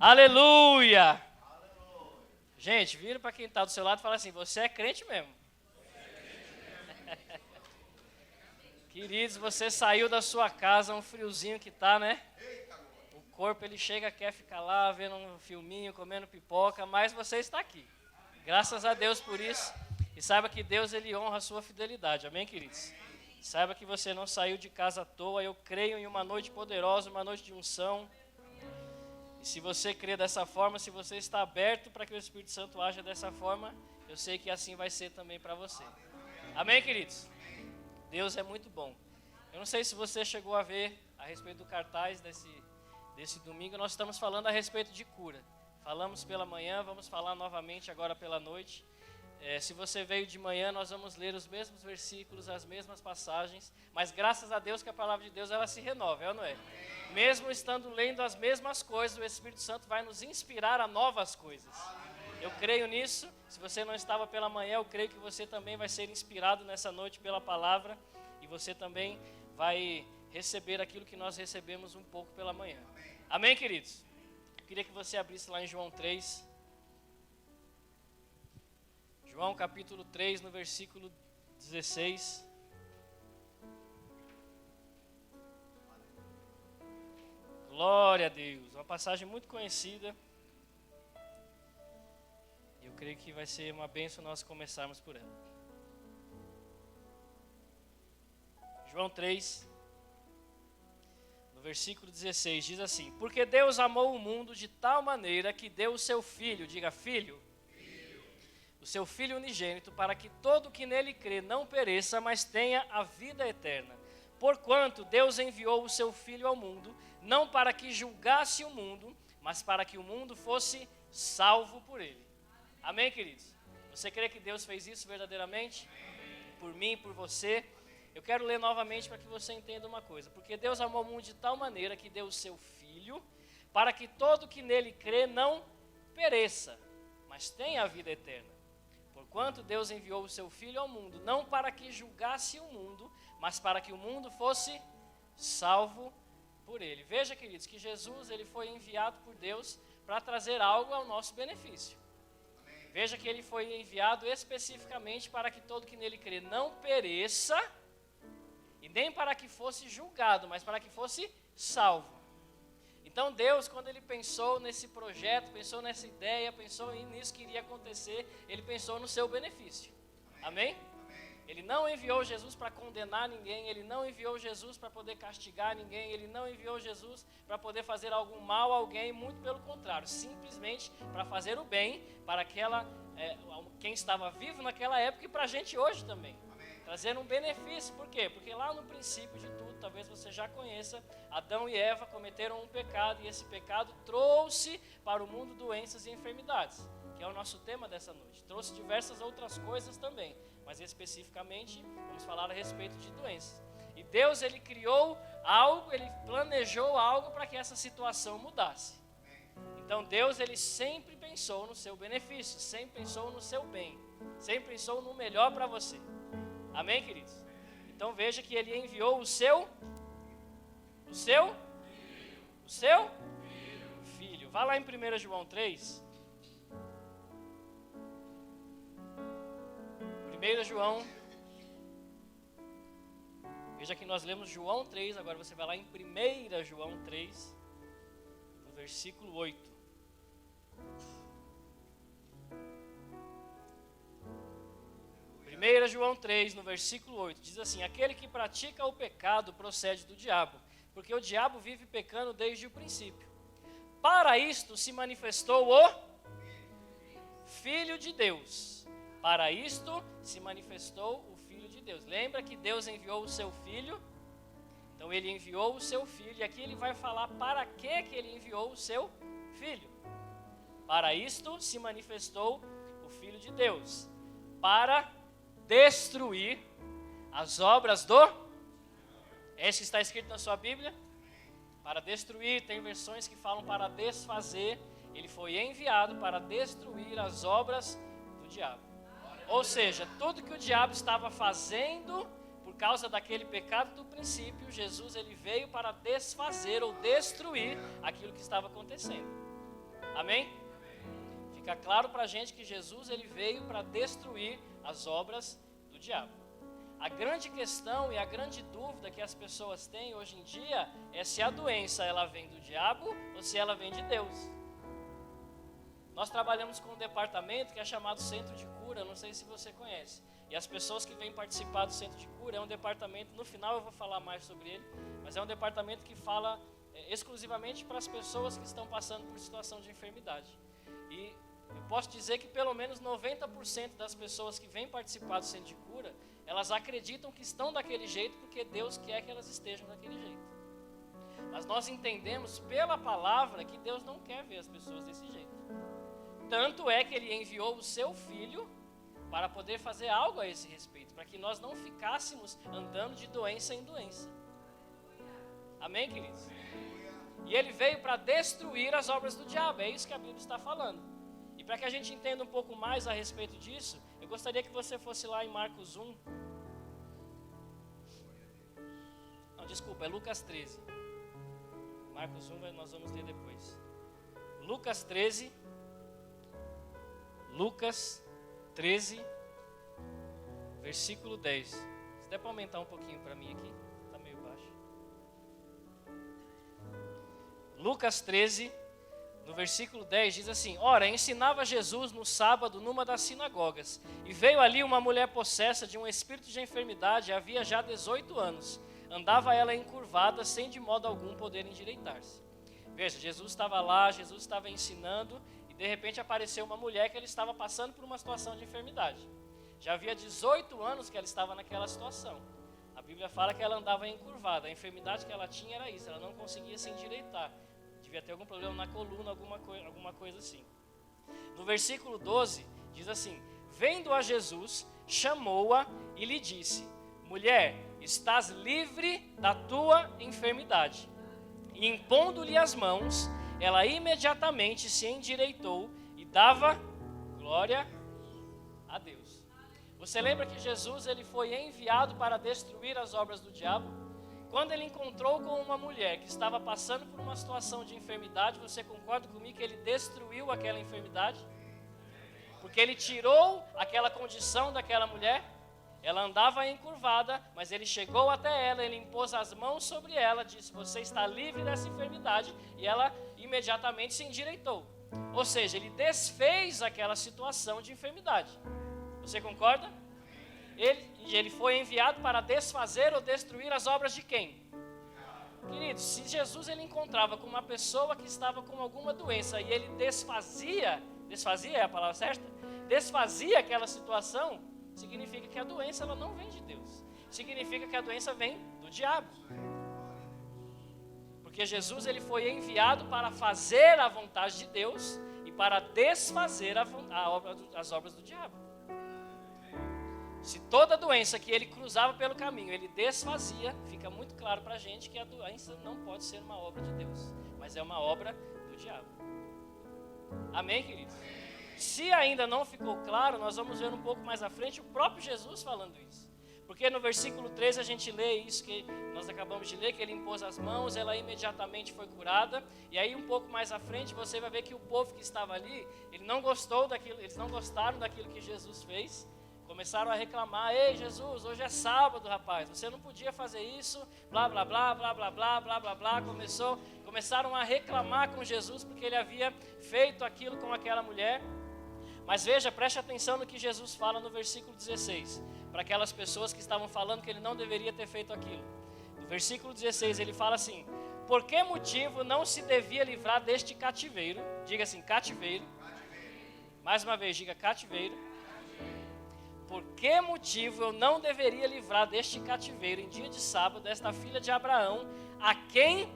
Aleluia! Gente, vira para quem está do seu lado e fala assim, você é crente mesmo. Queridos, você saiu da sua casa, um friozinho que tá, né? O corpo, ele chega, quer ficar lá, vendo um filminho, comendo pipoca, mas você está aqui. Graças a Deus por isso. E saiba que Deus, ele honra a sua fidelidade. Amém, queridos? Saiba que você não saiu de casa à toa. Eu creio em uma noite poderosa, uma noite de unção. E se você crê dessa forma, se você está aberto para que o Espírito Santo haja dessa forma, eu sei que assim vai ser também para você. Amém, queridos? Deus é muito bom. Eu não sei se você chegou a ver a respeito do cartaz desse domingo. Nós estamos falando a respeito de cura. Falamos pela manhã, vamos falar novamente agora pela noite. Se você veio de manhã, nós vamos ler os mesmos versículos, as mesmas passagens, mas graças a Deus que a palavra de Deus ela se renova, é ou não é? Mesmo estando lendo as mesmas coisas, o Espírito Santo vai nos inspirar a novas coisas. Eu creio nisso. Se você não estava pela manhã, eu creio que você também vai ser inspirado nessa noite pela palavra e você também vai receber aquilo que nós recebemos um pouco pela manhã. Amém, queridos? Eu queria que você abrisse lá em João 3. João capítulo 3, no versículo 16. Glória a Deus. Uma passagem muito conhecida. Eu creio que vai ser uma bênção nós começarmos por ela. João 3, no versículo 16, diz assim: Porque Deus amou o mundo de tal maneira que deu o seu Filho, diga filho, o seu Filho unigênito, para que todo que nele crê não pereça, mas tenha a vida eterna. Porquanto Deus enviou o seu Filho ao mundo, não para que julgasse o mundo, mas para que o mundo fosse salvo por ele. Amém, queridos? Você crê que Deus fez isso verdadeiramente? Por mim, por você? Eu quero ler novamente para que você entenda uma coisa. Porque Deus amou o mundo de tal maneira que deu o seu Filho, para que todo que nele crê não pereça, mas tenha a vida eterna. Porquanto Deus enviou o seu Filho ao mundo, não para que julgasse o mundo, mas para que o mundo fosse salvo por ele. Veja, queridos, que Jesus ele foi enviado por Deus para trazer algo ao nosso benefício. Veja que ele foi enviado especificamente para que todo que nele crê não pereça, e nem para que fosse julgado, mas para que fosse salvo. Então Deus, quando ele pensou nesse projeto, pensou nessa ideia, pensou nisso que iria acontecer, ele pensou no seu benefício. Amém? Ele não enviou Jesus para condenar ninguém, ele não enviou Jesus para poder castigar ninguém, ele não enviou Jesus para poder fazer algum mal a alguém, muito pelo contrário, simplesmente para fazer o bem para quem estava vivo naquela época e para a gente hoje também. Trazer um benefício, por quê? Porque lá no princípio de tudo, talvez você já conheça, Adão e Eva cometeram um pecado e esse pecado trouxe para o mundo doenças e enfermidades, que é o nosso tema dessa noite. Trouxe diversas outras coisas também, mas especificamente vamos falar a respeito de doenças. E Deus, ele criou algo, ele planejou algo para que essa situação mudasse. Então Deus, ele sempre pensou no seu benefício, sempre pensou no seu bem, sempre pensou no melhor para você. Amém, queridos? Então veja que ele enviou o seu Filho. Vá lá em 1 João 3. 1 João. Veja que nós lemos João 3, agora você vai lá em 1 João 3, no versículo 8. João 3, no versículo 8, diz assim: Aquele que pratica o pecado procede do diabo, porque o diabo vive pecando desde o princípio. Para isto se manifestou o Filho de Deus. Para isto se manifestou o Filho de Deus. Lembra que Deus enviou o seu Filho? Então ele enviou o seu Filho, e aqui ele vai falar para que ele enviou o seu Filho. Para isto se manifestou o Filho de Deus, para destruir as obras do... É isso que está escrito na sua Bíblia? Para destruir, tem versões que falam para desfazer. Ele foi enviado para destruir as obras do diabo. Ou seja, tudo que o diabo estava fazendo por causa daquele pecado do princípio, Jesus ele veio para desfazer ou destruir aquilo que estava acontecendo. Amém? Fica claro para a gente que Jesus ele veio para destruir as obras do diabo. A grande questão e a grande dúvida que as pessoas têm hoje em dia é se a doença ela vem do diabo ou se ela vem de Deus. Nós trabalhamos com um departamento que é chamado Centro de Cura, não sei se você conhece. E as pessoas que vêm participar do Centro de Cura é um departamento, no final eu vou falar mais sobre ele, mas é um departamento que fala exclusivamente para as pessoas que estão passando por situação de enfermidade. E eu posso dizer que pelo menos 90% das pessoas que vêm participar do Centro de Cura, elas acreditam que estão daquele jeito porque Deus quer que elas estejam daquele jeito. Mas nós entendemos pela palavra que Deus não quer ver as pessoas desse jeito. Tanto é que Ele enviou o Seu Filho para poder fazer algo a esse respeito, para que nós não ficássemos andando de doença em doença. Amém, queridos? E Ele veio para destruir as obras do diabo, é isso que a Bíblia está falando. E para que a gente entenda um pouco mais a respeito disso, eu gostaria que você fosse lá em Marcos 1. Não, desculpa, é Lucas 13. Marcos 1 nós vamos ler depois. Lucas 13. Lucas 13, versículo 10. Se der para aumentar um pouquinho para mim aqui, está meio baixo. Lucas 13, no versículo 10, diz assim: Ora, ensinava Jesus no sábado numa das sinagogas, e veio ali uma mulher possessa de um espírito de enfermidade, havia já 18 anos. Andava ela encurvada, sem de modo algum poder endireitar-se. Veja, Jesus estava lá, Jesus estava ensinando, e de repente apareceu uma mulher que ela estava passando por uma situação de enfermidade. Já havia 18 anos que ela estava naquela situação. A Bíblia fala que ela andava encurvada, a enfermidade que ela tinha era isso, ela não conseguia se endireitar. Devia ter algum problema na coluna, alguma coisa assim. No versículo 12, diz assim: Vendo a Jesus, chamou-a e lhe disse: Mulher, estás livre da tua enfermidade. E impondo-lhe as mãos, ela imediatamente se endireitou e dava glória a Deus. Você lembra que Jesus ele foi enviado para destruir as obras do diabo? Quando ele encontrou com uma mulher que estava passando por uma situação de enfermidade, você concorda comigo que ele destruiu aquela enfermidade? Porque ele tirou aquela condição daquela mulher. Ela andava encurvada, mas ele chegou até ela, ele impôs as mãos sobre ela, disse: você está livre dessa enfermidade, e ela imediatamente se endireitou. Ou seja, ele desfez aquela situação de enfermidade. Você concorda? Ele foi enviado para desfazer ou destruir as obras de quem? Queridos, se Jesus ele encontrava com uma pessoa que estava com alguma doença e ele desfazia é a palavra certa? Desfazia aquela situação, significa que a doença ela não vem de Deus. Significa que a doença vem do diabo. Porque Jesus ele foi enviado para fazer a vontade de Deus e para desfazer as obras do diabo. Se toda doença que ele cruzava pelo caminho, ele desfazia, fica muito claro para a gente que a doença não pode ser uma obra de Deus, mas é uma obra do diabo. Amém, queridos? Se ainda não ficou claro, nós vamos ver um pouco mais à frente o próprio Jesus falando isso. Porque no versículo 13 a gente lê isso que nós acabamos de ler, que ele impôs as mãos, ela imediatamente foi curada. E aí um pouco mais à frente você vai ver que o povo que estava ali, eles não gostaram daquilo que Jesus fez. Começaram a reclamar: ei Jesus, hoje é sábado, rapaz, você não podia fazer isso, blá blá blá, blá blá blá, blá blá blá. Começaram a reclamar com Jesus porque ele havia feito aquilo com aquela mulher. Mas veja, preste atenção no que Jesus fala no versículo 16, para aquelas pessoas que estavam falando que ele não deveria ter feito aquilo. No versículo 16 ele fala assim: por que motivo não se devia livrar deste cativeiro? Diga assim, cativeiro. Mais uma vez, diga cativeiro. Por que motivo eu não deveria livrar deste cativeiro em dia de sábado esta filha de Abraão, a quem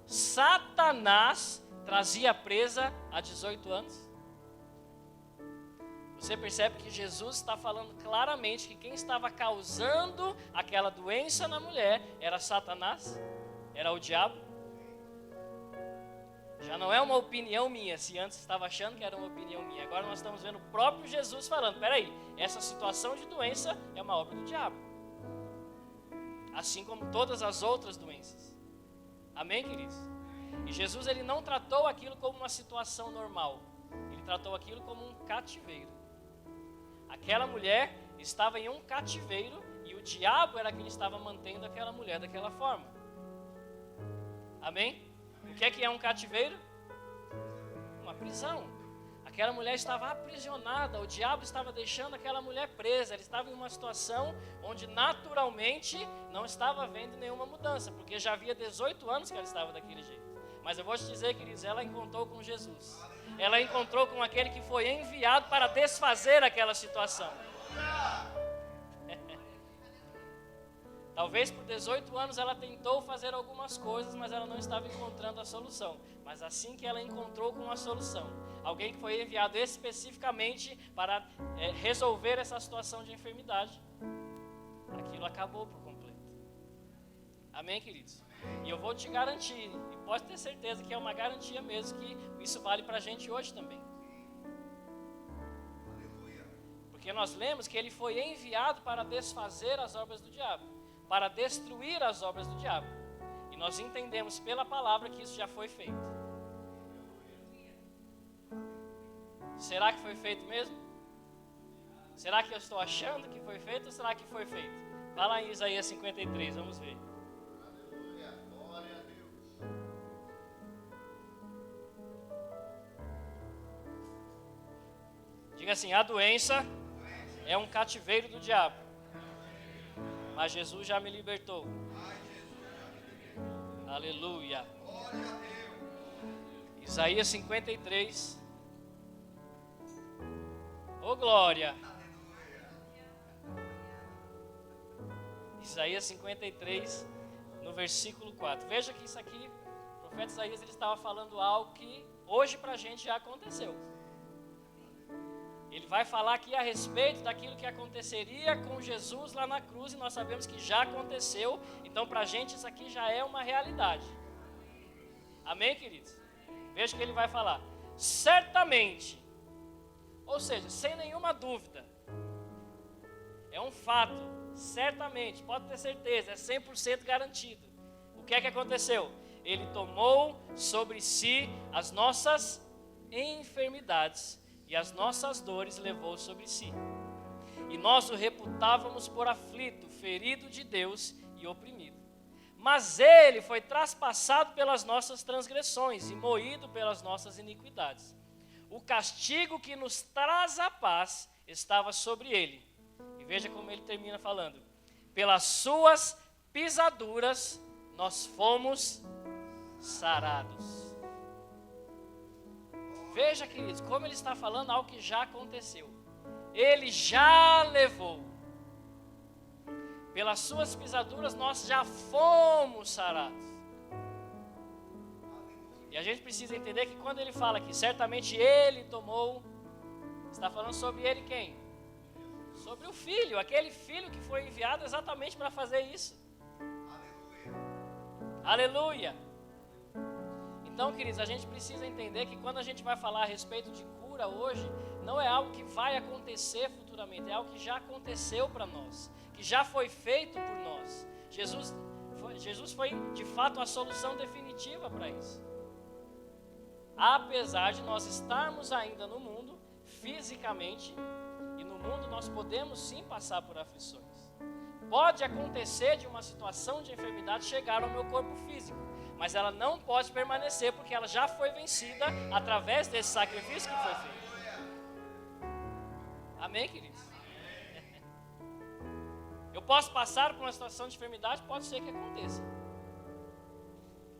Satanás trazia presa há 18 anos? Você percebe que Jesus está falando claramente que quem estava causando aquela doença na mulher era Satanás, era o diabo. Já não é uma opinião minha, se antes estava achando que era uma opinião minha. Agora nós estamos vendo o próprio Jesus falando: peraí, essa situação de doença é uma obra do diabo. Assim como todas as outras doenças. Amém, queridos? E Jesus, ele não tratou aquilo como uma situação normal. Ele tratou aquilo como um cativeiro. Aquela mulher estava em um cativeiro e o diabo era quem estava mantendo aquela mulher daquela forma. Amém? O que é um cativeiro? Uma prisão. Aquela mulher estava aprisionada, o diabo estava deixando aquela mulher presa. Ela estava em uma situação onde naturalmente não estava havendo nenhuma mudança, porque já havia 18 anos que ela estava daquele jeito. Mas eu vou te dizer, queridos, ela encontrou com Jesus. Ela encontrou com aquele que foi enviado para desfazer aquela situação. Talvez por 18 anos ela tentou fazer algumas coisas, mas ela não estava encontrando a solução. Mas assim que ela encontrou com a solução, alguém que foi enviado especificamente para resolver essa situação de enfermidade, aquilo acabou por completo. Amém, queridos? E eu vou te garantir, e pode ter certeza que é uma garantia mesmo, que isso vale para a gente hoje também. Porque nós lemos que ele foi enviado para desfazer as obras do diabo, para destruir as obras do diabo. E nós entendemos pela palavra que isso já foi feito. Será que foi feito mesmo? Será que eu estou achando que foi feito ou será que foi feito? Vai lá em Isaías 53, vamos ver. Diga assim: a doença é um cativeiro do diabo, mas Jesus já me libertou. Aleluia. Isaías 53. Ô glória. Isaías 53, no versículo 4. Veja que isso aqui, o profeta Isaías, ele estava falando algo que hoje para a gente já aconteceu. Ele vai falar aqui a respeito daquilo que aconteceria com Jesus lá na cruz, e nós sabemos que já aconteceu, então para a gente isso aqui já é uma realidade. Amém, queridos? Veja o que ele vai falar. Certamente, ou seja, sem nenhuma dúvida, é um fato, certamente, pode ter certeza, é 100% garantido. O que é que aconteceu? Ele tomou sobre si as nossas enfermidades e as nossas dores levou sobre si. E nós o reputávamos por aflito, ferido de Deus e oprimido. Mas ele foi traspassado pelas nossas transgressões e moído pelas nossas iniquidades. O castigo que nos traz a paz estava sobre ele. E veja como ele termina falando: pelas suas pisaduras nós fomos sarados. Veja, queridos, como ele está falando algo que já aconteceu. Ele já levou. Pelas suas pisaduras nós já fomos sarados. E a gente precisa entender que quando ele fala que certamente ele tomou, está falando sobre ele quem? Sobre o filho, aquele filho que foi enviado exatamente para fazer isso. Aleluia! Então, queridos, a gente precisa entender que quando a gente vai falar a respeito de cura hoje, não é algo que vai acontecer futuramente, é algo que já aconteceu para nós, que já foi feito por nós. Jesus foi de fato a solução definitiva para isso. Apesar de nós estarmos ainda no mundo, fisicamente, e no mundo nós podemos sim passar por aflições. Pode acontecer de uma situação de enfermidade chegar ao meu corpo físico, mas ela não pode permanecer porque ela já foi vencida através desse sacrifício que foi feito. Amém, queridos? Eu posso passar por uma situação de enfermidade? Pode ser que aconteça.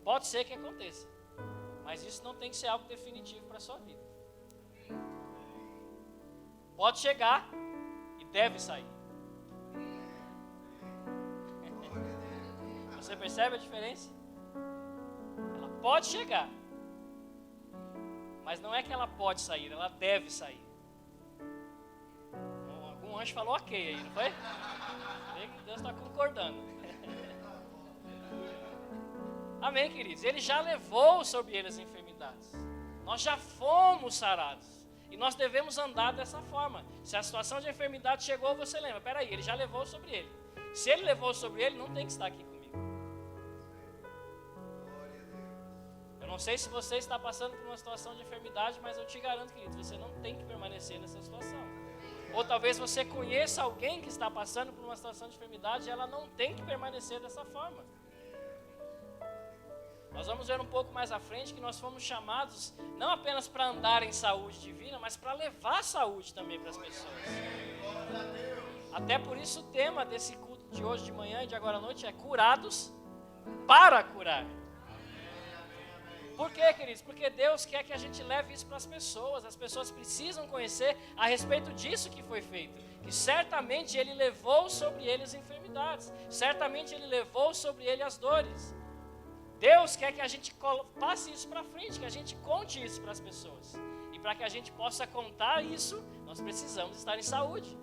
Pode ser que aconteça. Mas isso não tem que ser algo definitivo para a sua vida. Pode chegar e deve sair. Você percebe a diferença? Ela pode chegar, mas não é que ela pode sair, ela deve sair. Algum anjo falou ok aí, não foi? Deus está concordando. Amém, queridos? Ele já levou sobre ele as enfermidades. Nós já fomos sarados. E nós devemos andar dessa forma. Se a situação de enfermidade chegou, você lembra, peraí, ele já levou sobre ele. Se ele levou sobre ele, não tem que estar aqui comigo. Eu não sei se você está passando por uma situação de enfermidade, mas eu te garanto, querido, você não tem que permanecer nessa situação. Ou talvez você conheça alguém que está passando por uma situação de enfermidade e ela não tem que permanecer dessa forma. Nós vamos ver um pouco mais à frente que nós fomos chamados não apenas para andar em saúde divina, mas para levar saúde também para as pessoas. Até por isso o tema desse culto de hoje de manhã e de agora à noite é curados para curar. Por quê, queridos? Porque Deus quer que a gente leve isso para as pessoas precisam conhecer a respeito disso que foi feito, que certamente Ele levou sobre Ele as enfermidades, certamente Ele levou sobre Ele as dores. Deus quer que a gente passe isso para frente, que a gente conte isso para as pessoas, e para que a gente possa contar isso, nós precisamos estar em saúde.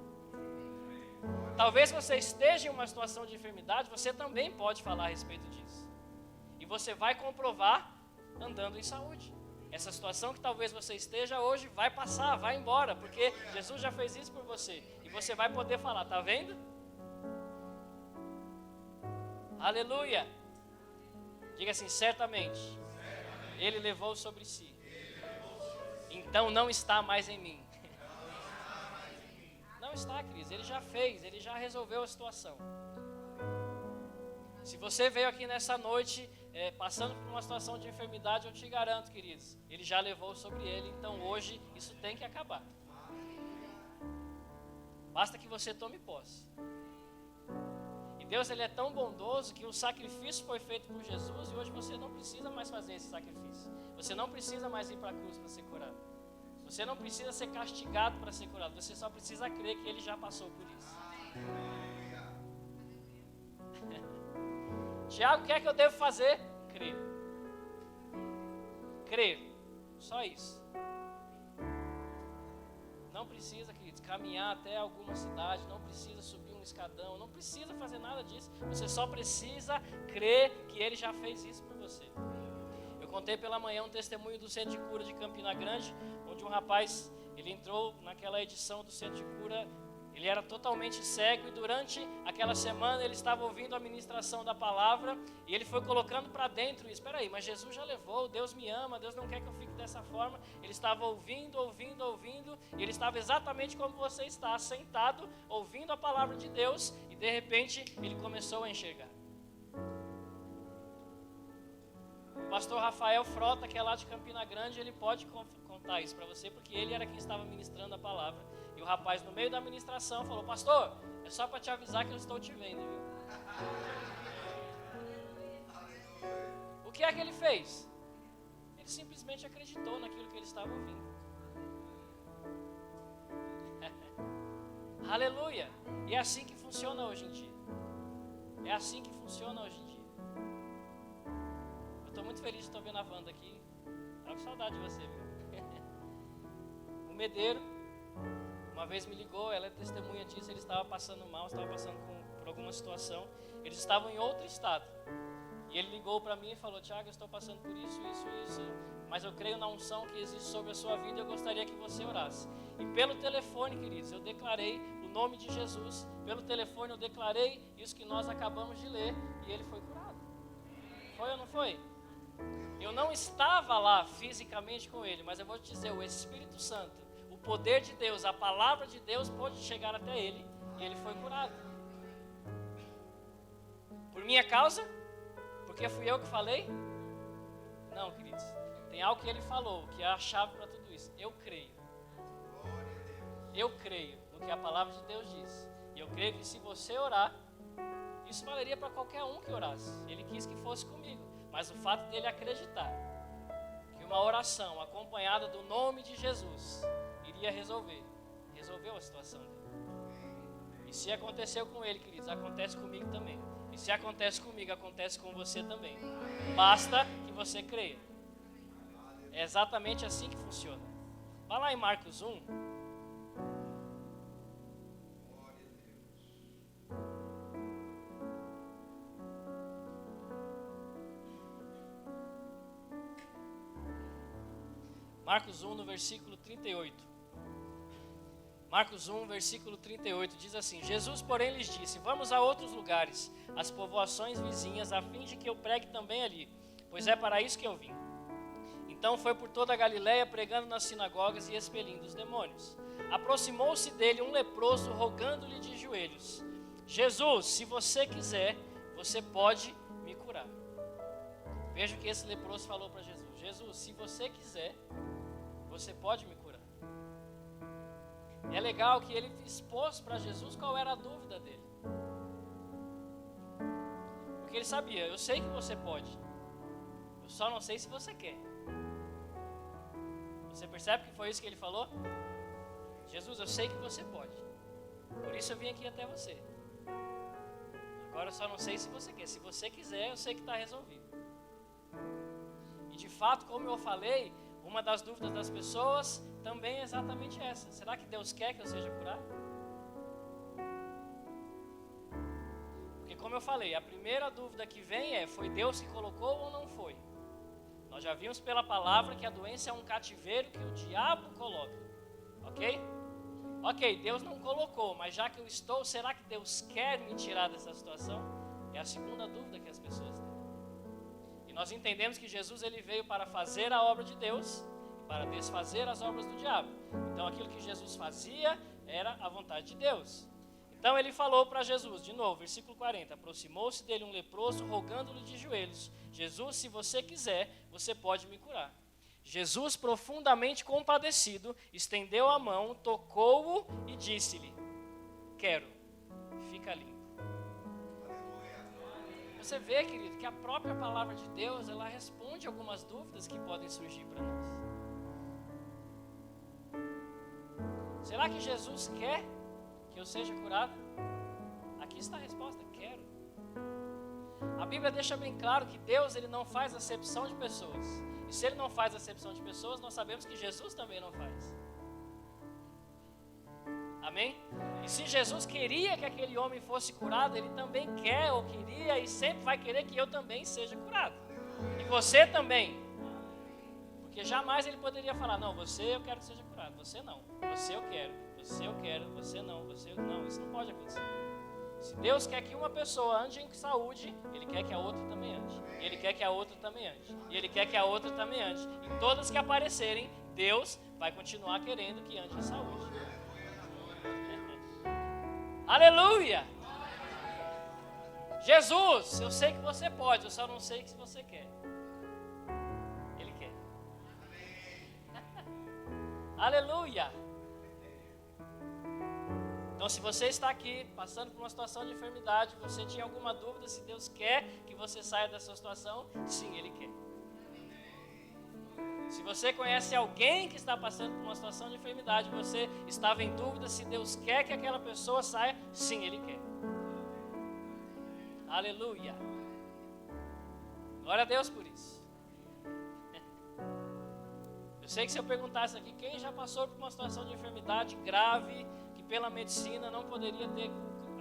Talvez você esteja em uma situação de enfermidade, você também pode falar a respeito disso, e você vai comprovar andando em saúde. Essa situação que talvez você esteja hoje vai passar, vai embora, porque Jesus já fez isso por você. E você vai poder falar, tá vendo? Aleluia! Diga assim, certamente, Ele levou sobre si. Então não está mais em mim. Não está, Cris, Ele já fez, Ele já resolveu a situação. Se você veio aqui nessa noite passando por uma situação de enfermidade, eu te garanto, queridos, Ele já levou sobre Ele, então hoje isso tem que acabar. Basta que você tome posse. E Deus, Ele é tão bondoso que o sacrifício foi feito por Jesus e hoje você não precisa mais fazer esse sacrifício. Você não precisa mais ir para a cruz para ser curado. Você não precisa ser castigado para ser curado. Você só precisa crer que Ele já passou por isso. Tiago, o que é que eu devo fazer? Crer. Crer. Só isso. Não precisa, queridos, caminhar até alguma cidade, não precisa subir um escadão, não precisa fazer nada disso. Você só precisa crer que Ele já fez isso por você. Eu contei pela manhã um testemunho do Centro de Cura de Campina Grande, onde um rapaz, ele entrou naquela edição do Centro de Cura. Ele era totalmente cego e durante aquela semana ele estava ouvindo a ministração da palavra e ele foi colocando para dentro isso. Espera aí, mas Jesus já levou, Deus me ama, Deus não quer que eu fique dessa forma. Ele estava ouvindo e ele estava exatamente como você está, sentado, ouvindo a palavra de Deus e de repente ele começou a enxergar. O pastor Rafael Frota, que é lá de Campina Grande, ele pode contar isso para você porque ele era quem estava ministrando a palavra. E o rapaz, no meio da ministração, falou, pastor, é só para te avisar que eu estou te vendo, viu? O que é que ele fez? Ele simplesmente acreditou naquilo que ele estava ouvindo. Aleluia! E é assim que funciona hoje em dia. É assim que funciona hoje em dia. Eu estou muito feliz de estar vendo a Wanda aqui. Estava com saudade de você, viu? O Medeiro uma vez me ligou, ela é testemunha disso, ele estava passando mal, estava passando por alguma situação, eles estavam em outro estado, e ele ligou para mim e falou, Tiago, eu estou passando por isso, mas eu creio na unção que existe sobre a sua vida e eu gostaria que você orasse. E pelo telefone, queridos, eu declarei o nome de Jesus, pelo telefone eu declarei isso que nós acabamos de ler, e ele foi curado. Foi ou não foi? Eu não estava lá fisicamente com ele, mas eu vou te dizer, o Espírito Santo, o poder de Deus, a palavra de Deus pôde chegar até ele e ele foi curado. Por minha causa? Porque fui eu que falei? Não, queridos. Tem algo que ele falou, que é a chave para tudo isso. Eu creio. Eu creio no que a palavra de Deus diz. E eu creio que se você orar, isso valeria para qualquer um que orasse. Ele quis que fosse comigo. Mas o fato dele acreditar que uma oração acompanhada do nome de Jesus iria resolveu a situação dele. E se aconteceu com ele, queridos, acontece comigo também. E se acontece comigo, acontece com você também. Basta que você creia. É exatamente assim que funciona. Vai lá em Marcos 1. Marcos 1, no versículo 38. Marcos 1, versículo 38, diz assim, Jesus, porém, lhes disse, vamos a outros lugares, às povoações vizinhas, a fim de que eu pregue também ali, pois é para isso que eu vim. Então foi por toda a Galiléia pregando nas sinagogas e expelindo os demônios. Aproximou-se dele um leproso, rogando-lhe de joelhos: Jesus, se você quiser, você pode me curar. Veja o que esse leproso falou para Jesus: Jesus, se você quiser, você pode me curar. E é legal que ele expôs para Jesus qual era a dúvida dele. Porque ele sabia: eu sei que você pode, eu só não sei se você quer. Você percebe que foi isso que ele falou? Jesus, eu sei que você pode, por isso eu vim aqui até você. Agora eu só não sei se você quer. Se você quiser, eu sei que está resolvido. E de fato, como eu falei, uma das dúvidas das pessoas também é exatamente essa: será que Deus quer que eu seja curado? Porque como eu falei, a primeira dúvida que vem é: foi Deus que colocou ou não foi? Nós já vimos pela palavra que a doença é um cativeiro que o diabo coloca. Ok? Ok, Deus não colocou, mas já que eu estou, será que Deus quer me tirar dessa situação? É a segunda dúvida que as pessoas têm. E nós entendemos que Jesus ele veio para fazer a obra de Deus e para desfazer as obras do diabo. Então aquilo que Jesus fazia era a vontade de Deus. Então ele falou para Jesus, de novo, versículo 40, aproximou-se dele um leproso, rogando-lhe de joelhos: Jesus, se você quiser, você pode me curar. Jesus, profundamente compadecido, estendeu a mão, tocou-o e disse-lhe: quero, fica limpo. Você vê, querido, que a própria palavra de Deus, ela responde algumas dúvidas que podem surgir para nós. Será que Jesus quer que eu seja curado? Aqui está a resposta: quero. A Bíblia deixa bem claro que Deus ele não faz acepção de pessoas. E se ele não faz acepção de pessoas, nós sabemos que Jesus também não faz. Amém? E se Jesus queria que aquele homem fosse curado, ele também quer ou queria e sempre vai querer que eu também seja curado. E você também. Porque jamais ele poderia falar: não, você eu quero que seja curado, você não. Você eu quero, você não, você não. Isso não pode acontecer. Se Deus quer que uma pessoa ande em saúde, Ele quer que a outra também ande. E Ele quer que a outra também ande. E Ele quer que a outra também ande. E todas que aparecerem, Deus vai continuar querendo que ande em saúde. Aleluia! Jesus, eu sei que você pode, eu só não sei se você quer. Ele quer. Aleluia! Então, se você está aqui passando por uma situação de enfermidade, você tinha alguma dúvida se Deus quer que você saia dessa situação? Sim, Ele quer. Se você conhece alguém que está passando por uma situação de enfermidade, você estava em dúvida se Deus quer que aquela pessoa saia? Sim, Ele quer. Aleluia. Glória a Deus por isso. Eu sei que se eu perguntasse aqui, quem já passou por uma situação de enfermidade grave, pela medicina não poderia ter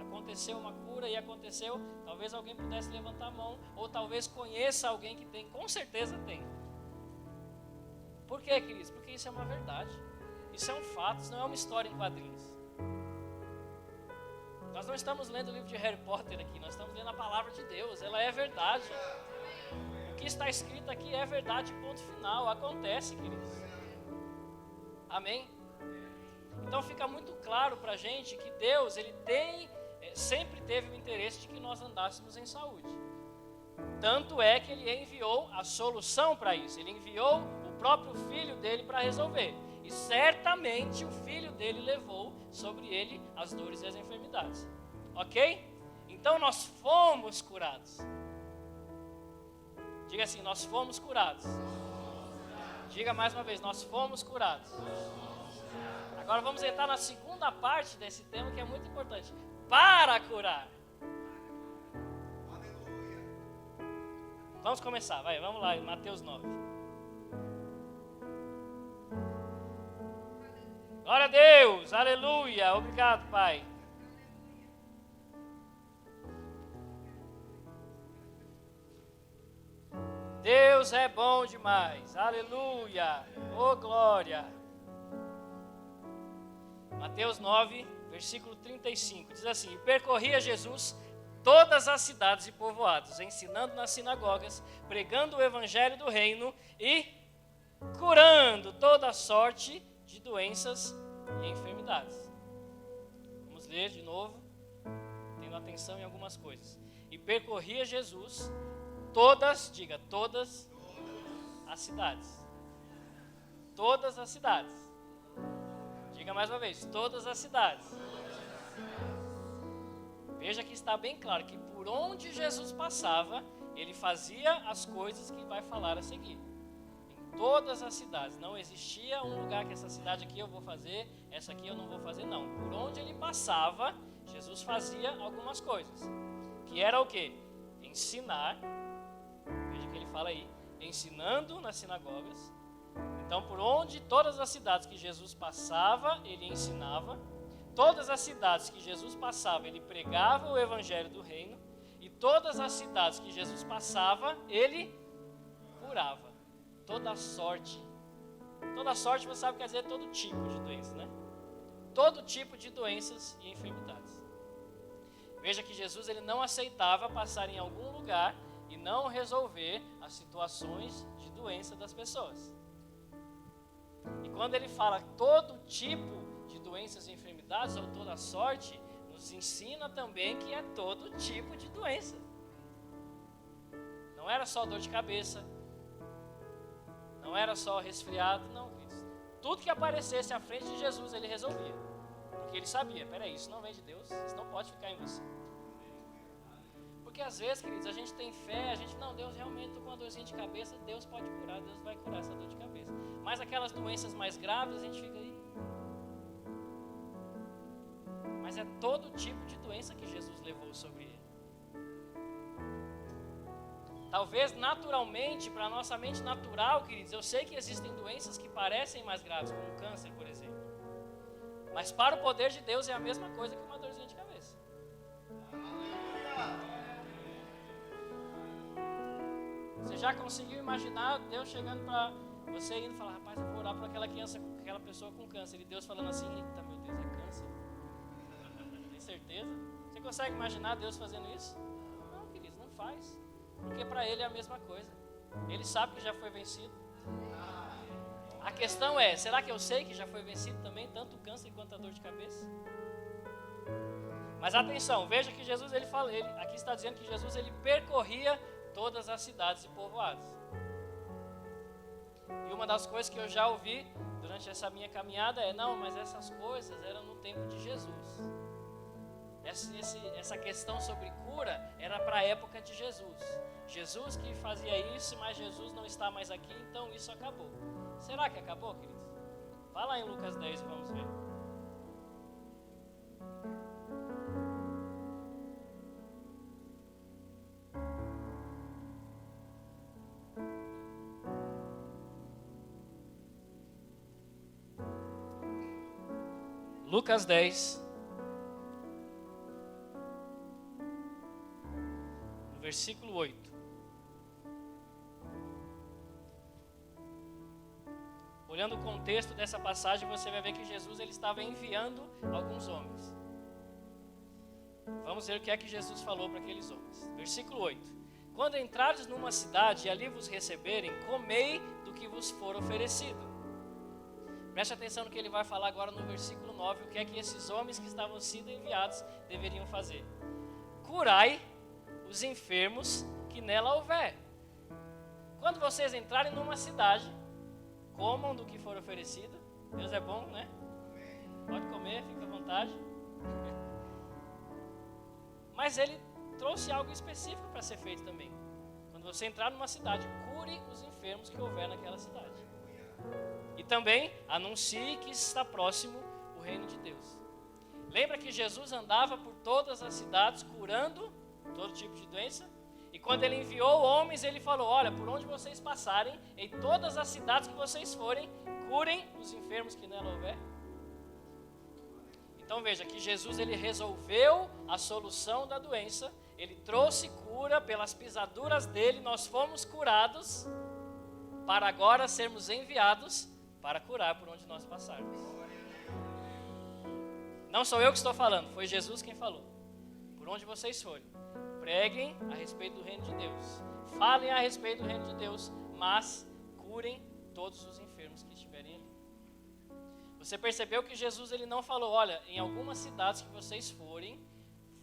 aconteceu uma cura e aconteceu, talvez alguém pudesse levantar a mão, ou talvez conheça alguém que tem, com certeza tem. Por quê, queridos? Porque isso é uma verdade, isso é um fato, isso não é uma história em quadrinhos. Nós não estamos lendo o livro de Harry Potter aqui, nós estamos lendo a palavra de Deus, ela é verdade. O que está escrito aqui é verdade, ponto final, acontece, queridos. Amém? Então fica muito claro para a gente que Deus ele sempre teve o interesse de que nós andássemos em saúde. Tanto é que Ele enviou a solução para isso. Ele enviou o próprio Filho dele para resolver. E certamente o Filho dele levou sobre ele as dores e as enfermidades. Ok? Então nós fomos curados. Diga assim: nós fomos curados. Diga mais uma vez: nós fomos curados. Agora vamos entrar na segunda parte desse tema que é muito importante. Para curar. Vamos começar, vamos lá, Mateus 9. Glória a Deus, aleluia, obrigado, Pai. Deus é bom demais, aleluia, oh glória. Mateus 9, versículo 35, diz assim: e percorria Jesus todas as cidades e povoados, ensinando nas sinagogas, pregando o evangelho do reino e curando toda sorte de doenças e enfermidades. Vamos ler de novo, tendo atenção em algumas coisas. E percorria Jesus todas, diga, todas as cidades. Todas as cidades. Diga mais uma vez, todas as cidades. Veja que está bem claro que por onde Jesus passava, ele fazia as coisas que vai falar a seguir. Em todas as cidades. Não existia um lugar que essa cidade aqui eu vou fazer, essa aqui eu não vou fazer, não. Por onde ele passava, Jesus fazia algumas coisas. Que era o quê? Ensinar. Veja que ele fala aí. Ensinando nas sinagogas. Então, por onde todas as cidades que Jesus passava, ele ensinava. Todas as cidades que Jesus passava, ele pregava o evangelho do reino. E todas as cidades que Jesus passava, ele curava. Toda sorte. Toda sorte, você sabe que quer dizer todo tipo de doença, né? Todo tipo de doenças e enfermidades. Veja que Jesus ele não aceitava passar em algum lugar e não resolver as situações de doença das pessoas. E quando ele fala todo tipo de doenças e enfermidades, ou toda sorte, nos ensina também que é todo tipo de doença. Não era só dor de cabeça, não era só resfriado, não, queridos. Tudo que aparecesse à frente de Jesus, ele resolvia. Porque ele sabia, peraí, isso não vem de Deus, isso não pode ficar em você. Porque às vezes, queridos, a gente tem fé, a gente, não, Deus realmente, estou com uma dorzinha de cabeça, Deus pode curar, Deus vai curar essa dor de cabeça. Mas aquelas doenças mais graves, a gente fica aí. Mas é todo tipo de doença que Jesus levou sobre ele. Talvez naturalmente, para a nossa mente natural, queridos, eu sei que existem doenças que parecem mais graves, como o câncer, por exemplo. Mas para o poder de Deus é a mesma coisa que uma dorzinha de cabeça. Você já conseguiu imaginar Deus chegando para você indo e falar, rapaz, eu vou orar por aquela criança, aquela pessoa com câncer. E Deus falando assim, eita, meu Deus, é câncer? Tem certeza? Você consegue imaginar Deus fazendo isso? Não, queridos, não faz. Porque para ele é a mesma coisa. Ele sabe que já foi vencido. A questão é, será que eu sei que já foi vencido também, tanto o câncer quanto a dor de cabeça? Mas atenção, veja que Jesus, ele fala, aqui está dizendo que Jesus, ele percorria todas as cidades e povoados. E uma das coisas que eu já ouvi durante essa minha caminhada é, não, mas essas coisas eram no tempo de Jesus. Essa questão sobre cura era para a época de Jesus. Jesus que fazia isso, mas Jesus não está mais aqui, então isso acabou. Será que acabou, queridos? Vá lá em Lucas 10 e vamos ver. Lucas 10, no versículo 8. Olhando o contexto dessa passagem, você vai ver que Jesus ele estava enviando alguns homens. Vamos ver o que é que Jesus falou para aqueles homens. Versículo 8. Quando entrares numa cidade e ali vos receberem, comei do que vos for oferecido. Preste atenção no que ele vai falar agora no versículo 9, o que é que esses homens que estavam sendo enviados deveriam fazer. Curai os enfermos que nela houver. Quando vocês entrarem numa cidade, comam do que for oferecido. Deus é bom, né? Pode comer, fica à vontade. Mas ele trouxe algo específico para ser feito também. Quando você entrar numa cidade, cure os enfermos que houver naquela cidade. E também anuncie que está próximo o reino de Deus. Lembra que Jesus andava por todas as cidades curando todo tipo de doença? E quando ele enviou homens, ele falou, olha, por onde vocês passarem, em todas as cidades que vocês forem, curem os enfermos que nela houver. Então veja que Jesus ele resolveu a solução da doença, ele trouxe cura pelas pisaduras dele, nós fomos curados, para agora sermos enviados para curar por onde nós passarmos. Não sou eu que estou falando, foi Jesus quem falou. Por onde vocês forem, preguem a respeito do reino de Deus. Falem a respeito do reino de Deus, mas curem todos os enfermos que estiverem ali. Você percebeu que Jesus ele não falou, olha, em algumas cidades que vocês forem,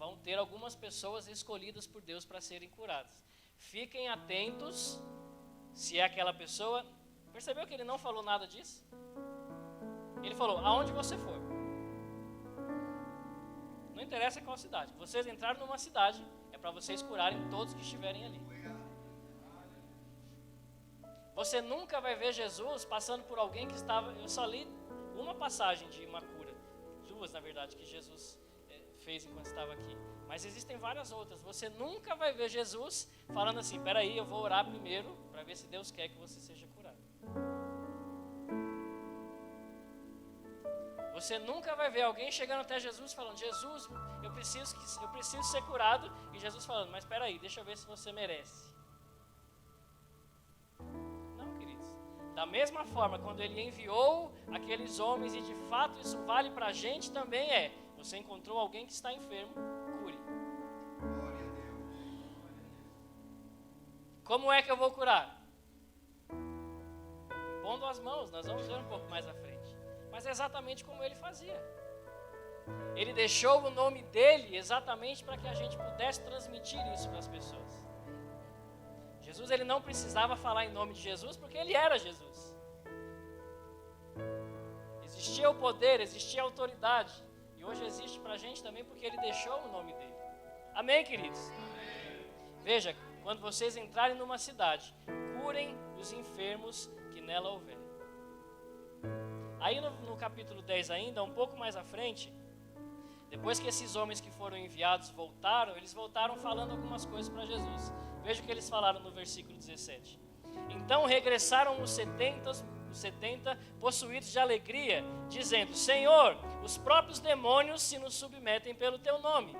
vão ter algumas pessoas escolhidas por Deus para serem curadas. Fiquem atentos se é aquela pessoa. Percebeu que ele não falou nada disso? Ele falou, aonde você for. Não interessa qual cidade. Vocês entraram numa cidade, é para vocês curarem todos que estiverem ali. Você nunca vai ver Jesus passando por alguém que estava... Eu só li uma passagem de uma cura. Duas, na verdade, que Jesus fez enquanto estava aqui. Mas existem várias outras. Você nunca vai ver Jesus falando assim, peraí, eu vou orar primeiro para ver se Deus quer que você seja curado. Você nunca vai ver alguém chegando até Jesus falando, Jesus, eu preciso ser curado. E Jesus falando, mas peraí, deixa eu ver se você merece. Não, queridos. Da mesma forma, quando ele enviou aqueles homens, e de fato isso vale para a gente também você encontrou alguém que está enfermo, cure. Como é que eu vou curar? Pondo as mãos, nós vamos ver um pouco mais à frente. Mas é exatamente como ele fazia. Ele deixou o nome dele exatamente para que a gente pudesse transmitir isso para as pessoas. Jesus ele não precisava falar em nome de Jesus porque ele era Jesus. Existia o poder, existia a autoridade. E hoje existe para a gente também porque ele deixou o nome dele. Amém, queridos? Amém. Veja, quando vocês entrarem numa cidade, curem os enfermos que nela houver. Aí no capítulo 10 ainda, um pouco mais à frente, depois que esses homens que foram enviados voltaram, eles voltaram falando algumas coisas para Jesus. Veja o que eles falaram no versículo 17. Então regressaram os 70 possuídos de alegria, dizendo, Senhor, os próprios demônios se nos submetem pelo teu nome.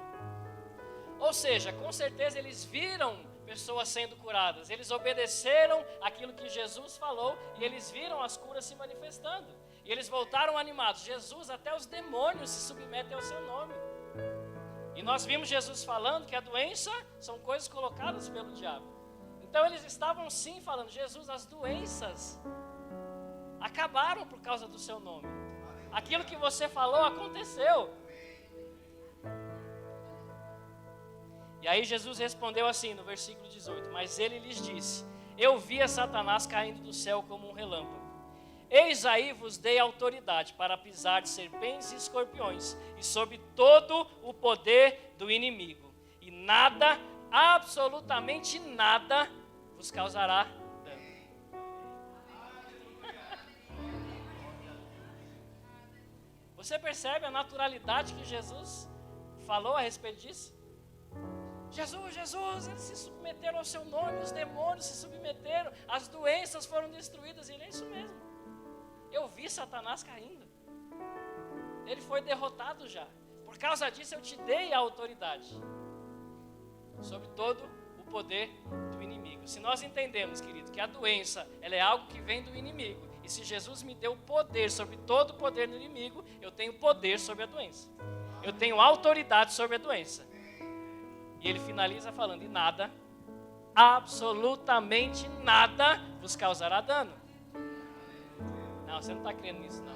Ou seja, com certeza eles viram pessoas sendo curadas, eles obedeceram aquilo que Jesus falou e eles viram as curas se manifestando. E eles voltaram animados. Jesus, até os demônios se submetem ao seu nome. E nós vimos Jesus falando que a doença são coisas colocadas pelo diabo. Então eles estavam sim falando, Jesus, as doenças acabaram por causa do seu nome. Aquilo que você falou aconteceu. E aí Jesus respondeu assim no versículo 18, mas ele lhes disse, eu via Satanás caindo do céu como um relâmpago. Eis aí vos dei autoridade para pisar de serpentes e escorpiões e sobre todo o poder do inimigo. E nada, absolutamente nada, vos causará dano. Você percebe a naturalidade que Jesus falou a respeito disso? Jesus, eles se submeteram ao seu nome, os demônios se submeteram, as doenças foram destruídas, e ele é isso mesmo. Eu vi Satanás caindo. Ele foi derrotado já. Por causa disso eu te dei a autoridade sobre todo o poder do inimigo. Se nós entendemos, querido, que a doença ela é algo que vem do inimigo, e se Jesus me deu poder sobre todo o poder do inimigo, eu tenho poder sobre a doença. Eu tenho autoridade sobre a doença. E ele finaliza falando, e nada, absolutamente nada vos causará dano. Não, você não está crendo nisso, não.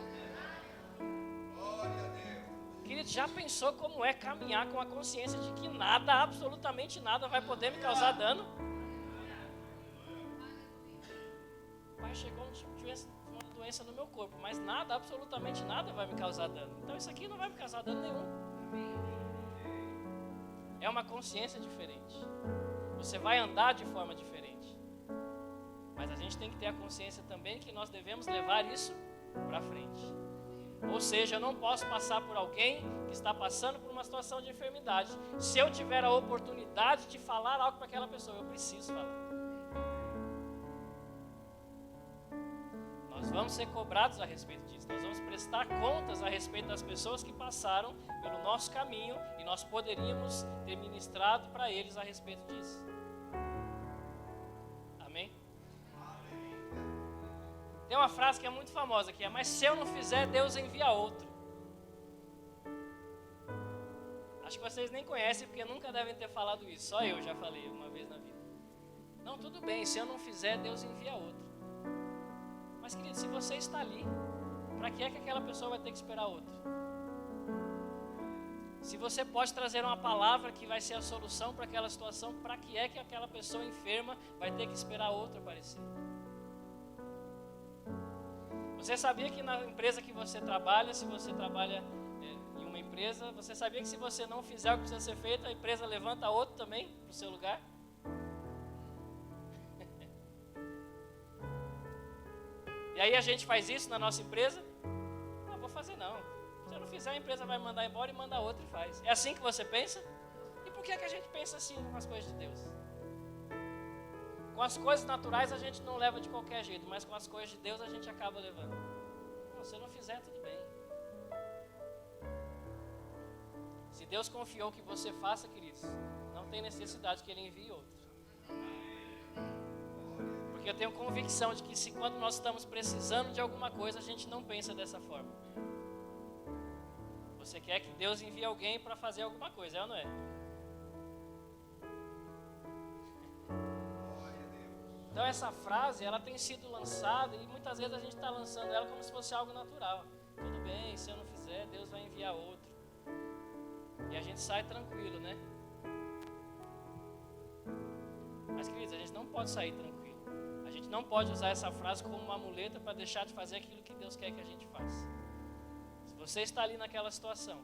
Querido, já pensou como é caminhar com a consciência de que nada, absolutamente nada, vai poder me causar dano? Pai, chegou uma doença no meu corpo, mas nada, absolutamente nada vai me causar dano. Então isso aqui não vai me causar dano nenhum. É uma consciência diferente. Você vai andar de forma diferente. Mas a gente tem que ter a consciência também que nós devemos levar isso para frente. Ou seja, eu não posso passar por alguém que está passando por uma situação de enfermidade. Se eu tiver a oportunidade de falar algo para aquela pessoa, eu preciso falar. Nós vamos ser cobrados a respeito disso. Nós vamos prestar contas a respeito das pessoas que passaram pelo nosso caminho e nós poderíamos ter ministrado para eles a respeito disso. Amém? Tem uma frase que é muito famosa que é, mas se eu não fizer, Deus envia outro. Acho que vocês nem conhecem porque nunca devem ter falado isso. Só eu já falei uma vez na vida. Não, tudo bem, se eu não fizer, Deus envia outro. Mas, querido, se você está ali, para que é que aquela pessoa vai ter que esperar outra? Se você pode trazer uma palavra que vai ser a solução para aquela situação, para que é que aquela pessoa enferma vai ter que esperar outra aparecer? Você sabia que na empresa que você trabalha, se você trabalha em uma empresa, você sabia que se você não fizer o que precisa ser feito, a empresa levanta outro também para o seu lugar? E aí a gente faz isso na nossa empresa? Não, vou fazer não. Se eu não fizer, a empresa vai mandar embora e manda outro e faz. É assim que você pensa? E por que é que a gente pensa assim com as coisas de Deus? Com as coisas naturais a gente não leva de qualquer jeito, mas com as coisas de Deus a gente acaba levando. Não, se eu não fizer, tudo bem. Se Deus confiou que você faça, queridos, não tem necessidade que Ele envie outro. Porque eu tenho convicção de que se quando nós estamos precisando de alguma coisa, a gente não pensa dessa forma. Você quer que Deus envie alguém para fazer alguma coisa, é ou não é? Então essa frase, ela tem sido lançada e muitas vezes a gente está lançando ela como se fosse algo natural. Tudo bem, se eu não fizer, Deus vai enviar outro. E a gente sai tranquilo, né? Mas, queridos, a gente não pode sair tranquilo. A gente não pode usar essa frase como uma muleta para deixar de fazer aquilo que Deus quer que a gente faça. Se você está ali naquela situação,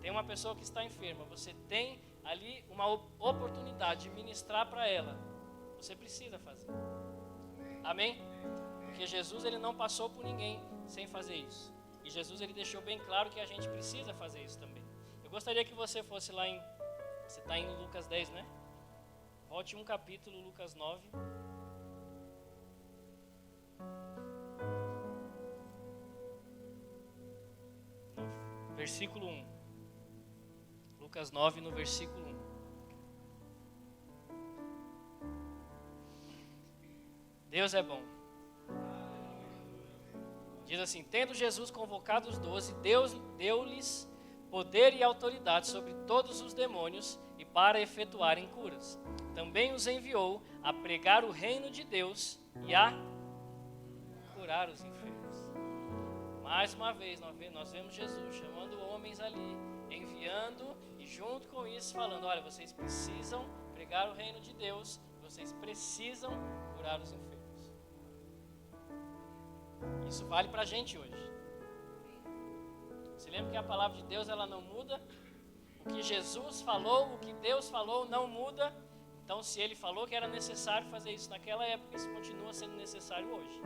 tem uma pessoa que está enferma, você tem ali uma oportunidade de ministrar para ela, você precisa fazer. Amém? Porque Jesus, ele não passou por ninguém sem fazer isso. E Jesus, ele deixou bem claro que a gente precisa fazer isso também. Eu gostaria que você fosse lá em... Você está em Lucas 10, né? Volte um capítulo, Lucas 9. Versículo 1. Lucas 9, no versículo 1. Deus é bom. Diz assim: tendo Jesus convocado os 12, Deus deu-lhes poder e autoridade sobre todos os demônios e para efetuarem curas. Também os enviou a pregar o reino de Deus e a curar os enfermos. Mais uma vez nós vemos Jesus chamando homens ali, enviando e junto com isso falando: olha, vocês precisam pregar o reino de Deus, vocês precisam curar os enfermos. Isso vale para a gente hoje. Você lembra que a palavra de Deus, ela não muda? O que Jesus falou, o que Deus falou não muda. Então, se Ele falou que era necessário fazer isso naquela época, isso continua sendo necessário hoje.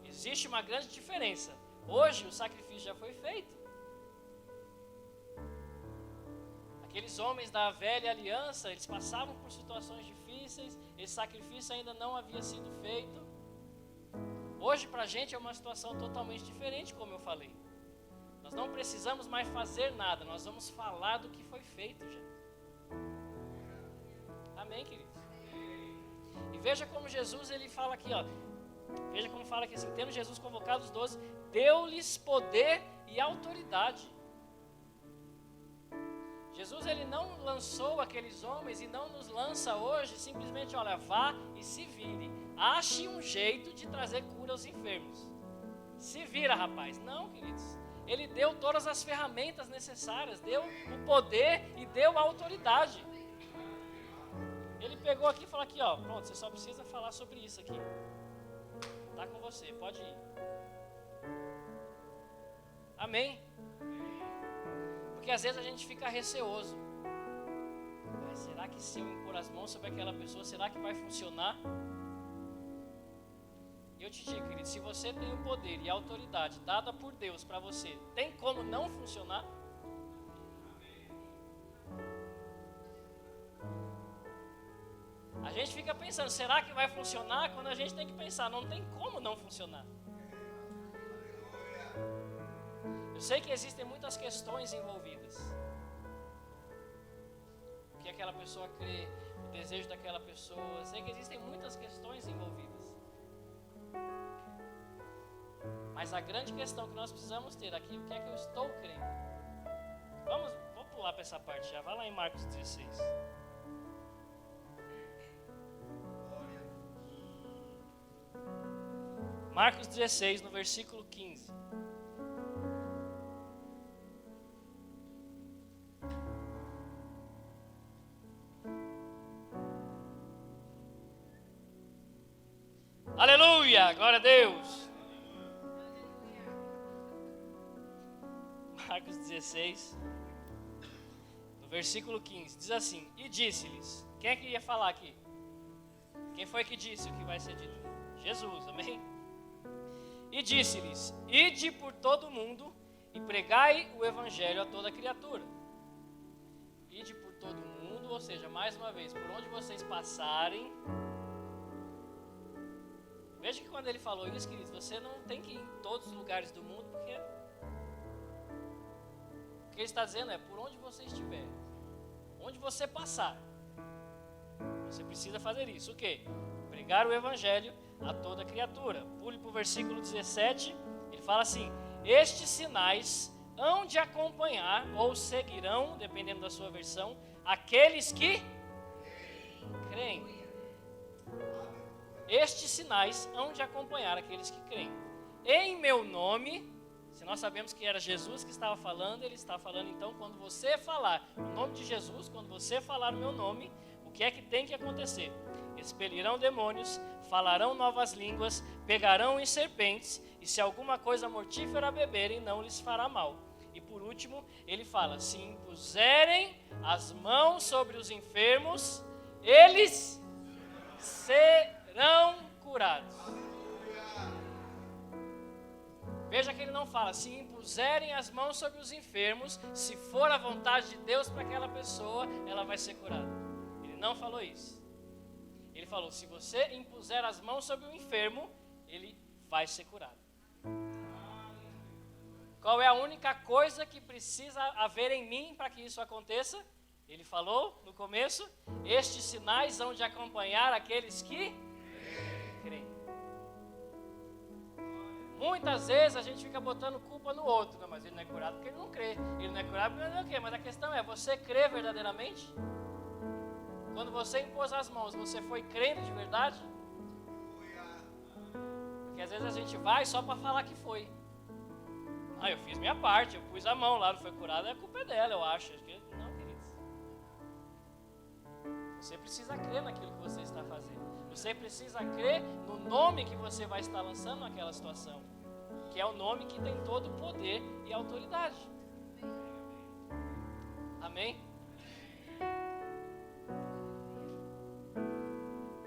Existe uma grande diferença. Hoje o sacrifício já foi feito. Aqueles homens da velha aliança, eles passavam por situações difíceis, esse sacrifício ainda não havia sido feito. Hoje para a gente é uma situação totalmente diferente, como eu falei. Nós não precisamos mais fazer nada, nós vamos falar do que foi feito já. Amém, queridos? E veja como Jesus, ele fala aqui, ó. Veja como fala aqui assim: tendo Jesus convocado os 12, deu-lhes poder e autoridade. Jesus, ele não lançou aqueles homens e não nos lança hoje simplesmente: olha, vá e se vire. Ache um jeito de trazer cura aos enfermos. Se vira, rapaz. Não, queridos. Ele deu todas as ferramentas necessárias, deu o poder e deu a autoridade. Ele pegou aqui e falou aqui, ó, pronto, você só precisa falar sobre isso aqui. Tá com você, pode ir. Amém? Porque às vezes a gente fica receoso. Mas será que se eu impor as mãos sobre aquela pessoa, será que vai funcionar? Eu te digo, querido, se você tem o poder e a autoridade dada por Deus para você, tem como não funcionar? A gente fica pensando, será que vai funcionar? Quando a gente tem que pensar, não tem como não funcionar. Eu sei que existem muitas questões envolvidas. O que aquela pessoa crê, o desejo daquela pessoa. Eu sei que existem muitas questões envolvidas. Mas a grande questão que nós precisamos ter aqui, o que é que eu estou crendo? Vou pular para essa parte já. Vai lá em Marcos 16. Marcos 16, no versículo 15. Aleluia, glória a Deus. Marcos 16, no versículo 15, diz assim: e disse-lhes, quem é que ia falar aqui? Quem foi que disse o que vai ser dito? Jesus, amém? E disse-lhes, ide por todo o mundo e pregai o evangelho a toda criatura. Ide por todo o mundo, ou seja, mais uma vez, por onde vocês passarem. Veja que quando ele falou isso, queridos, você não tem que ir em todos os lugares do mundo, porque o que ele está dizendo é, por onde você estiver, onde você passar, você precisa fazer isso. O quê? Pregar o evangelho a toda criatura. Pule para o versículo 17, ele fala assim: estes sinais hão de acompanhar, ou seguirão, dependendo da sua versão, aqueles que creem. Estes sinais hão de acompanhar aqueles que creem. Em meu nome, se nós sabemos que era Jesus que estava falando, ele está falando então, quando você falar o nome de Jesus, quando você falar o meu nome, o que é que tem que acontecer? Expelirão demônios, falarão novas línguas, pegarão em serpentes, e se alguma coisa mortífera beberem, não lhes fará mal. E por último, ele fala, se impuserem as mãos sobre os enfermos, eles serão curados. Veja que ele não fala, se impuserem as mãos sobre os enfermos, se for a vontade de Deus para aquela pessoa, ela vai ser curada. Ele não falou isso. Ele falou, se você impuser as mãos sobre o enfermo, ele vai ser curado. Qual é a única coisa que precisa haver em mim para que isso aconteça? Ele falou no começo, estes sinais hão de acompanhar aqueles que creem. Muitas vezes a gente fica botando culpa no outro, não, mas ele não é curado porque ele não crê. Ele não é curado porque ele não crê. Mas a questão é, você crê verdadeiramente? Quando você impôs as mãos, você foi crendo de verdade? Porque às vezes a gente vai só para falar que foi. Ah, eu fiz minha parte, eu pus a mão lá, não foi curado, a culpa é dela, eu acho. Não, queridos. Você precisa crer naquilo que você está fazendo. Você precisa crer no nome que você vai estar lançando naquela situação, que é o nome que tem todo o poder e autoridade. Amém?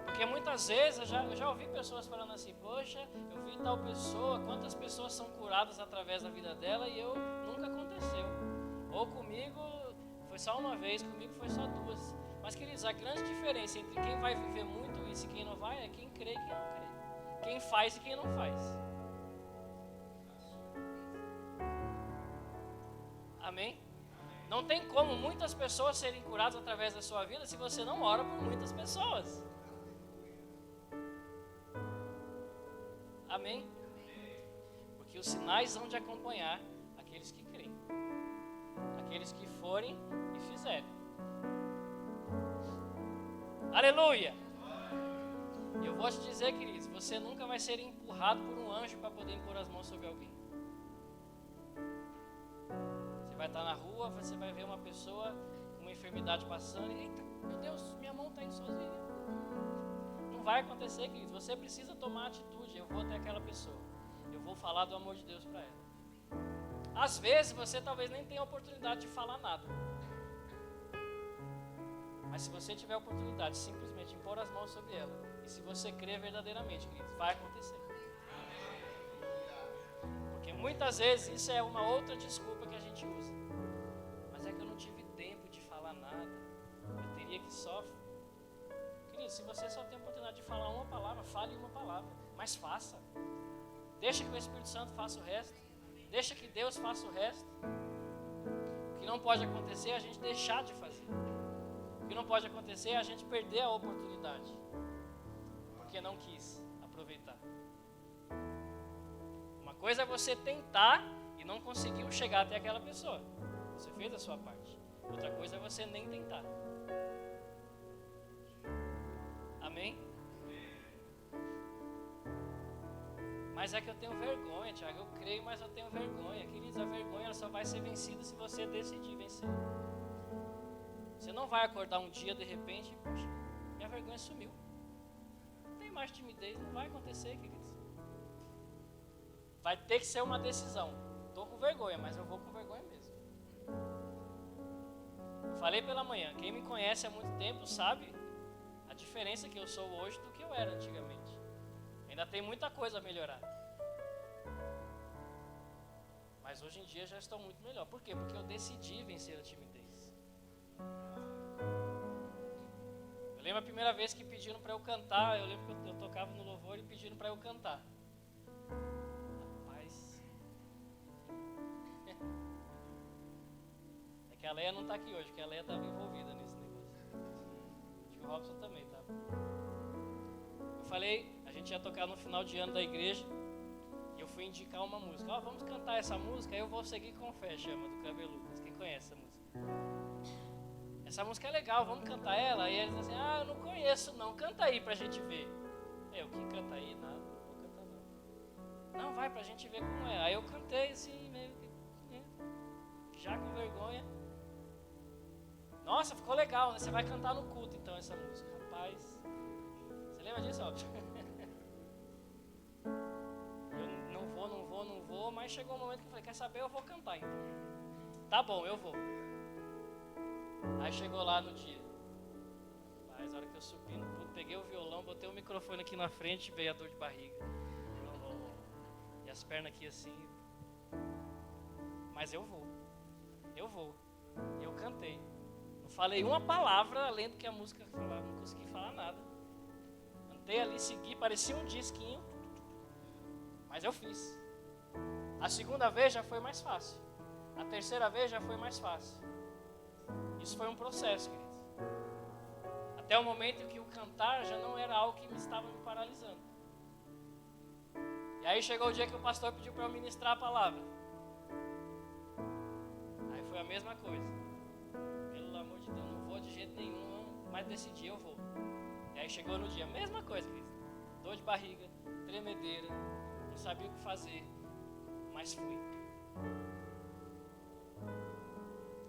Porque muitas vezes eu já ouvi pessoas falando assim, poxa, eu vi tal pessoa, quantas pessoas são curadas através da vida dela e eu nunca aconteceu. Ou comigo foi só uma vez, comigo foi só duas. Mas, queridos, a grande diferença entre quem vai viver muito isso e quem não vai é quem crê e quem não crê. Quem faz e quem não faz. Amém? Não tem como muitas pessoas serem curadas através da sua vida se você não ora por muitas pessoas. Amém? Porque os sinais hão de acompanhar aqueles que creem. Aqueles que forem e fizerem. Aleluia! Eu vou te dizer, queridos, você nunca vai ser empurrado por um anjo para poder impor as mãos sobre alguém. Você vai estar na rua, você vai ver uma pessoa com uma enfermidade passando e, eita, meu Deus, minha mão está indo sozinha. Não vai acontecer, queridos. Você precisa tomar atitude. Eu vou até aquela pessoa. Eu vou falar do amor de Deus para ela. Às vezes você talvez nem tenha a oportunidade de falar nada. Mas se você tiver a oportunidade de simplesmente impor as mãos sobre ela, e se você crer verdadeiramente, queridos, vai acontecer. Porque muitas vezes isso é uma outra desculpa que a gente usa. Mas é que eu não tive tempo de falar nada. Eu teria que só... Querido, se você só tem a oportunidade de falar uma palavra, fale uma palavra. Mas faça. Deixa que o Espírito Santo faça o resto. Deixa que Deus faça o resto. O que não pode acontecer é a gente deixar de fazer. O que não pode acontecer é a gente perder a oportunidade, porque não quis aproveitar. Uma coisa é você tentar e não conseguiu chegar até aquela pessoa. Você fez a sua parte. Outra coisa é você nem tentar. Amém? Mas é que eu tenho vergonha, Tiago. Eu creio, mas eu tenho vergonha. Queridos, a vergonha ela só vai ser vencida se você decidir vencer. Você não vai acordar um dia, de repente, e, poxa, minha vergonha sumiu. Não tem mais timidez, não vai acontecer, queridos. Vai ter que ser uma decisão. Estou com vergonha, mas eu vou com vergonha mesmo. Eu falei pela manhã, quem me conhece há muito tempo sabe a diferença que eu sou hoje do que eu era antigamente. Ainda tem muita coisa a melhorar. Mas hoje em dia já estou muito melhor. Por quê? Porque eu decidi vencer a timidez. Eu lembro a primeira vez que pediram para eu cantar. Eu lembro que eu tocava no louvor e pediram para eu cantar. Rapaz. É que a Leia não está aqui hoje, porque a Leia estava envolvida nesse negócio. Acho que o Robson também estava. Eu falei, a gente ia tocar no final de ano da igreja. E eu fui indicar uma música. Vamos cantar essa música, aí eu vou seguir com fé, chama, do Kleber Lucas. Quem conhece essa música? Essa música é legal, vamos cantar ela? E eles dizem assim, eu não conheço não, canta aí pra gente ver. Eu, quem canta aí? Nada, não vou cantar não. Não, vai pra gente ver como é. Aí eu cantei assim, meio que já com vergonha. Nossa, ficou legal, né? Você vai cantar no culto então essa música. Rapaz, você lembra disso, Robson? Não vou, mas chegou um momento que eu falei, quer saber, eu vou cantar então. Tá bom, eu vou. Aí chegou lá no dia. Mas a hora que eu subi no púlpito, peguei o violão, botei o microfone aqui na frente, veio a dor de barriga. E as pernas aqui assim. Mas eu vou. Eu cantei. Não falei uma palavra além do que a música falava, não consegui falar nada. Cantei ali, segui, parecia um disquinho. Mas eu fiz. A segunda vez já foi mais fácil. A terceira vez já foi mais fácil. Isso foi um processo, queridos. Até o momento em que o cantar já não era algo que me estava me paralisando. E aí chegou o dia que o pastor pediu para eu ministrar a palavra. Aí foi a mesma coisa. Pelo amor de Deus, não vou de jeito nenhum, mas decidi, eu vou. E aí chegou no dia, mesma coisa, queridos. Dor de barriga, tremedeira. Não sabia o que fazer, mas fui.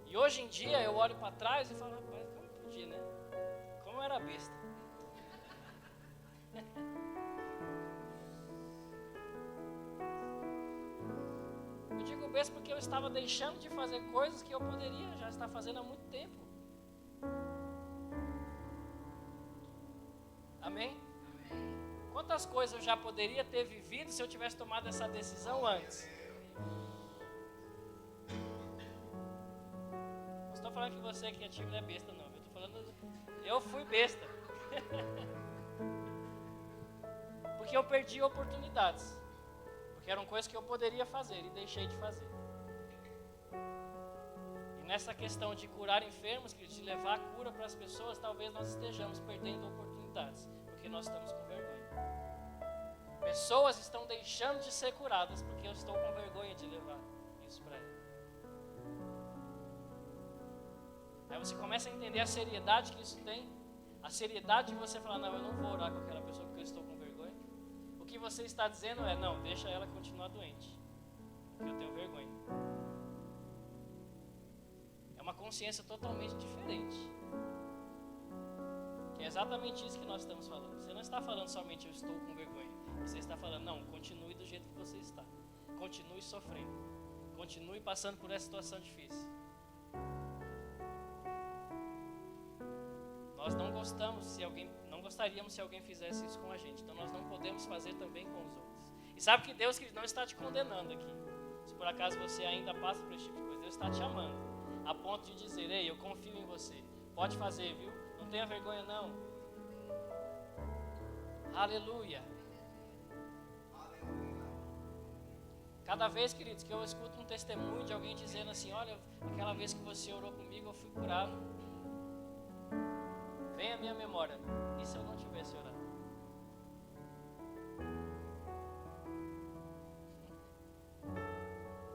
E hoje em dia eu olho para trás e falo, rapaz, como podia, né? Como eu era besta. Eu digo besta porque eu estava deixando de fazer coisas que eu poderia já estar fazendo há muito tempo. Amém? Quantas coisas eu já poderia ter vivido se eu tivesse tomado essa decisão antes? Não estou falando que você que é tímido é besta, não. Eu estou falando, eu fui besta. Porque eu perdi oportunidades. Porque eram coisas que eu poderia fazer e deixei de fazer. E nessa questão de curar enfermos, de levar a cura para as pessoas, talvez nós estejamos perdendo oportunidades. Porque nós estamos com vergonha. Pessoas estão deixando de ser curadas porque eu estou com vergonha de levar isso para ela. Aí você começa a entender a seriedade que isso tem. A seriedade de você falar, não, eu não vou orar com aquela pessoa porque eu estou com vergonha. O que você está dizendo é, não, deixa ela continuar doente, porque eu tenho vergonha. É uma consciência totalmente diferente. Que é exatamente isso que nós estamos falando. Você não está falando somente eu estou com vergonha. Você está falando, não, continue do jeito que você está. Continue sofrendo. Continue passando por essa situação difícil. Nós não gostaríamos se alguém fizesse isso com a gente. Então nós não podemos fazer também com os outros. E sabe que Deus não está te condenando aqui. Se por acaso você ainda passa por esse tipo de coisa, Deus está te amando. A ponto de dizer, ei, eu confio em você. Pode fazer, viu? Não tenha vergonha não. Aleluia. Cada vez, queridos, que eu escuto um testemunho de alguém dizendo assim, olha, aquela vez que você orou comigo, eu fui curado. Vem à minha memória. E se eu não tivesse orado?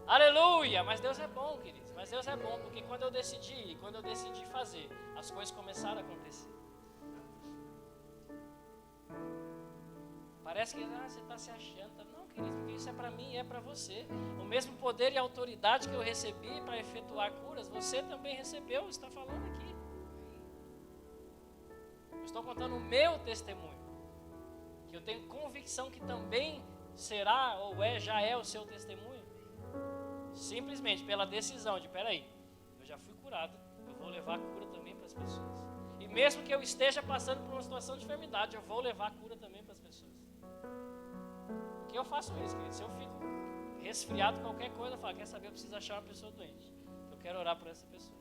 Aleluia! Mas Deus é bom, queridos. Mas Deus é bom, porque quando eu decidi fazer, as coisas começaram a acontecer. Parece que você está se achando. Não, querido, porque isso é para mim e é para você. O mesmo poder e autoridade que eu recebi para efetuar curas, você também recebeu, está falando aqui. Eu estou contando o meu testemunho, que eu tenho convicção que também será ou já é o seu testemunho. Simplesmente pela decisão de, peraí, eu já fui curado, eu vou levar a cura também para as pessoas. E mesmo que eu esteja passando por uma situação de enfermidade, eu vou levar a cura também para as pessoas. Porque eu faço isso, querido. Se eu fico resfriado, qualquer coisa, eu falo, quer saber, eu preciso achar uma pessoa doente. Eu quero orar por essa pessoa.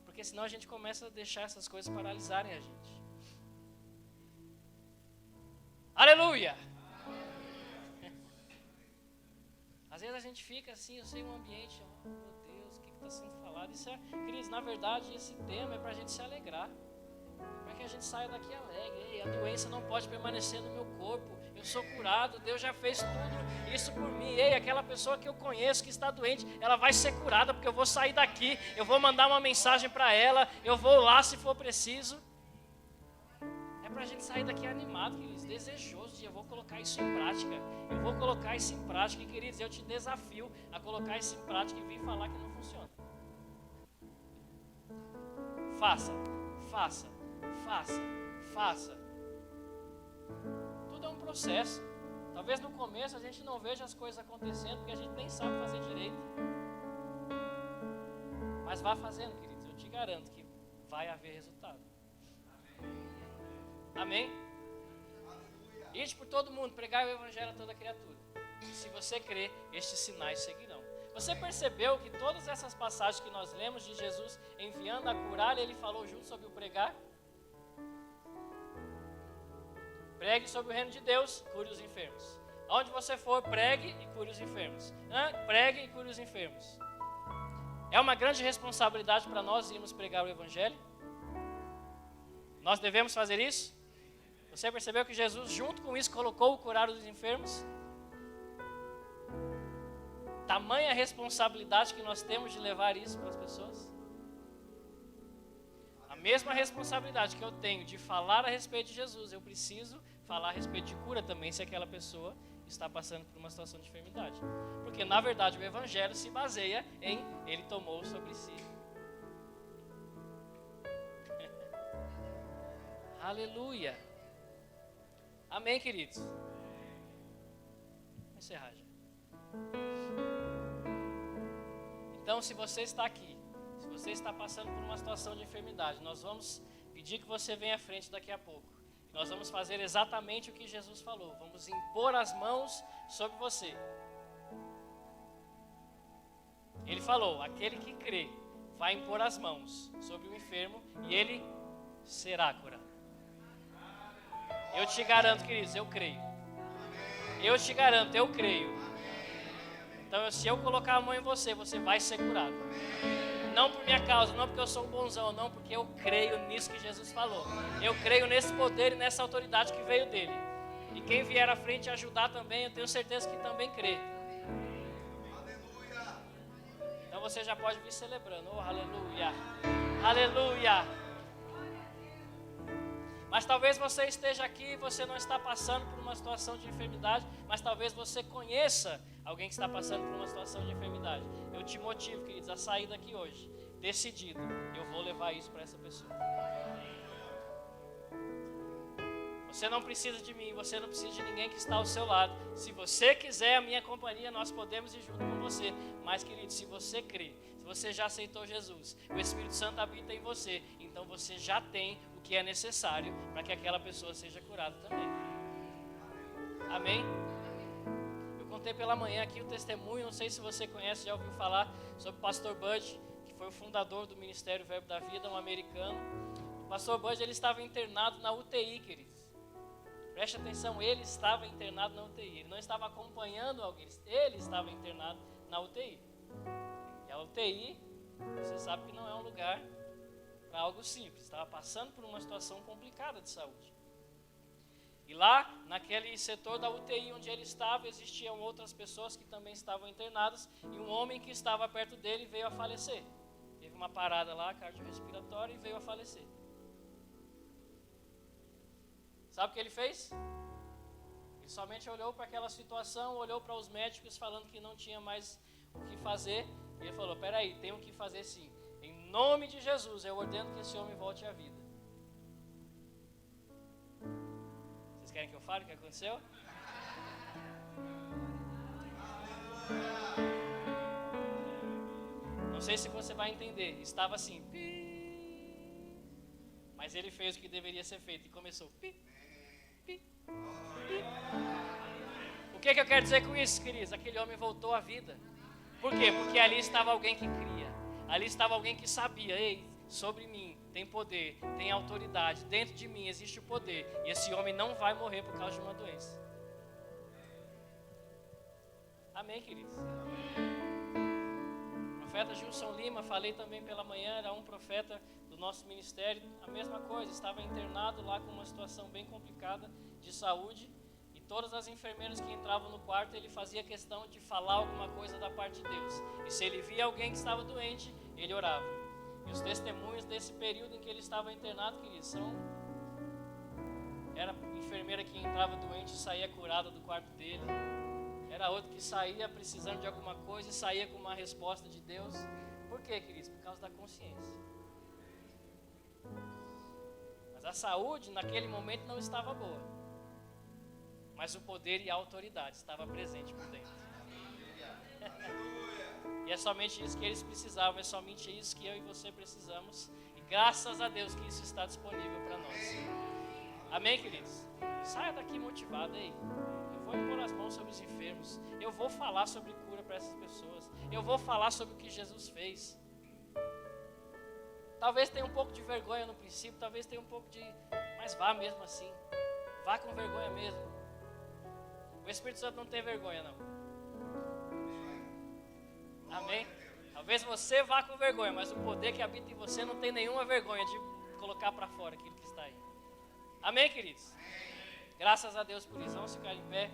Porque senão a gente começa a deixar essas coisas paralisarem a gente. Aleluia! Às vezes a gente fica assim, eu sei um ambiente, oh meu Deus, o que está sendo falado? Isso é, queridos, na verdade esse tema é para a gente se alegrar, para que a gente saia daqui alegre. Ei, a doença não pode permanecer no meu corpo, eu sou curado, Deus já fez tudo isso por mim. Ei, aquela pessoa que eu conheço que está doente, ela vai ser curada, porque eu vou sair daqui, eu vou mandar uma mensagem para ela, eu vou lá se for preciso. É para a gente sair daqui animado, queridos, desejoso de eu vou colocar isso em prática. Eu vou colocar isso em prática, e queridos, eu te desafio a colocar isso em prática e vir falar que não funciona. Faça, faça, faça, faça. Tudo é um processo. Talvez no começo a gente não veja as coisas acontecendo, porque a gente nem sabe fazer direito. Mas vá fazendo, queridos, eu te garanto que vai haver resultado. Amém? Ide por todo mundo, pregar o evangelho a toda criatura. Se você crer, estes sinais seguirão. Você percebeu que todas essas passagens que nós lemos de Jesus enviando a curar, ele falou junto sobre o pregar? Pregue sobre o reino de Deus, cure os enfermos. Aonde você for, pregue e cure os enfermos. Pregue e cure os enfermos. É uma grande responsabilidade para nós irmos pregar o evangelho? Nós devemos fazer isso? Você percebeu que Jesus, junto com isso, colocou o curar os enfermos? Tamanha responsabilidade que nós temos de levar isso para as pessoas? A mesma responsabilidade que eu tenho de falar a respeito de Jesus, eu preciso falar a respeito de cura também, se aquela pessoa está passando por uma situação de enfermidade. Porque, na verdade, o evangelho se baseia em ele tomou sobre si. Aleluia. Amém, queridos? Vou encerrar já. Então, se você está aqui, se você está passando por uma situação de enfermidade, nós vamos pedir que você venha à frente daqui a pouco. Nós vamos fazer exatamente o que Jesus falou. Vamos impor as mãos sobre você. Ele falou, aquele que crê vai impor as mãos sobre o enfermo e ele será curado. Eu te garanto, queridos, eu creio. Eu te garanto, eu creio. Então, se eu colocar a mão em você, você vai ser curado. Não por minha causa, não porque eu sou um bonzão, não, porque eu creio nisso que Jesus falou. Eu creio nesse poder e nessa autoridade que veio dele. E quem vier à frente ajudar também, eu tenho certeza que também crê. Então você já pode vir celebrando. Oh, aleluia! Aleluia! Mas talvez você esteja aqui e você não está passando por uma situação de enfermidade, mas talvez você conheça alguém que está passando por uma situação de enfermidade. Eu te motivo, queridos, a sair daqui hoje, decidido, eu vou levar isso para essa pessoa. Você não precisa de mim, você não precisa de ninguém que está ao seu lado. Se você quiser a minha companhia, nós podemos ir junto com você. Mas, querido, se você crê, se você já aceitou Jesus, o Espírito Santo habita em você, então você já tem o que é necessário para que aquela pessoa seja curada também. Amém? Eu contei pela manhã aqui o testemunho, não sei se você conhece, já ouviu falar sobre o pastor Bud, que foi o fundador do Ministério Verbo da Vida, um americano. O pastor Bud, ele estava internado na UTI, queridos. Preste atenção, ele estava internado na UTI, ele não estava acompanhando alguém, ele estava internado na UTI. E a UTI, você sabe que não é um lugar para algo simples, estava passando por uma situação complicada de saúde. E lá, naquele setor da UTI onde ele estava, existiam outras pessoas que também estavam internadas, e um homem que estava perto dele veio a falecer. Teve uma parada lá, cardiorrespiratória, e veio a falecer. Sabe o que ele fez? somente olhou para aquela situação, olhou para os médicos falando que não tinha mais o que fazer. E ele falou, peraí, tem o que fazer sim. Em nome de Jesus, eu ordeno que esse homem volte à vida. Vocês querem que eu fale o que aconteceu? Não sei se você vai entender. Estava assim, mas ele fez o que deveria ser feito e começou. O que eu quero dizer com isso, queridos? Aquele homem voltou à vida. Por quê? Porque ali estava alguém que cria. Ali estava alguém que sabia, ei, sobre mim tem poder, tem autoridade, dentro de mim existe o poder. E esse homem não vai morrer por causa de uma doença. Amém, queridos? O profeta Gilson Lima, falei também pela manhã, era um profeta do nosso ministério. A mesma coisa, estava internado lá com uma situação bem complicada de saúde. Todas as enfermeiras que entravam no quarto, ele fazia questão de falar alguma coisa da parte de Deus. E se ele via alguém que estava doente, ele orava. E os testemunhos desse período em que ele estava internado, queridos, era enfermeira que entrava doente e saía curada do quarto dele. Era outro que saía precisando de alguma coisa e saía com uma resposta de Deus. Por quê, queridos? Por causa da consciência. Mas a saúde naquele momento não estava boa. Mas o poder e a autoridade estava presente por dentro. E é somente isso que eles precisavam, é somente isso que eu e você precisamos. E graças a Deus que isso está disponível para nós. Amém, queridos? Saia daqui motivado aí. Eu vou impor as mãos sobre os enfermos. Eu vou falar sobre cura para essas pessoas. Eu vou falar sobre o que Jesus fez. Talvez tenha um pouco de vergonha no princípio, talvez tenha um pouco de... Mas vá mesmo assim. Vá com vergonha mesmo. O Espírito Santo não tem vergonha, não. Amém? Talvez você vá com vergonha, mas o poder que habita em você não tem nenhuma vergonha de colocar para fora aquilo que está aí. Amém, queridos? Graças a Deus por isso. Vamos ficar em pé.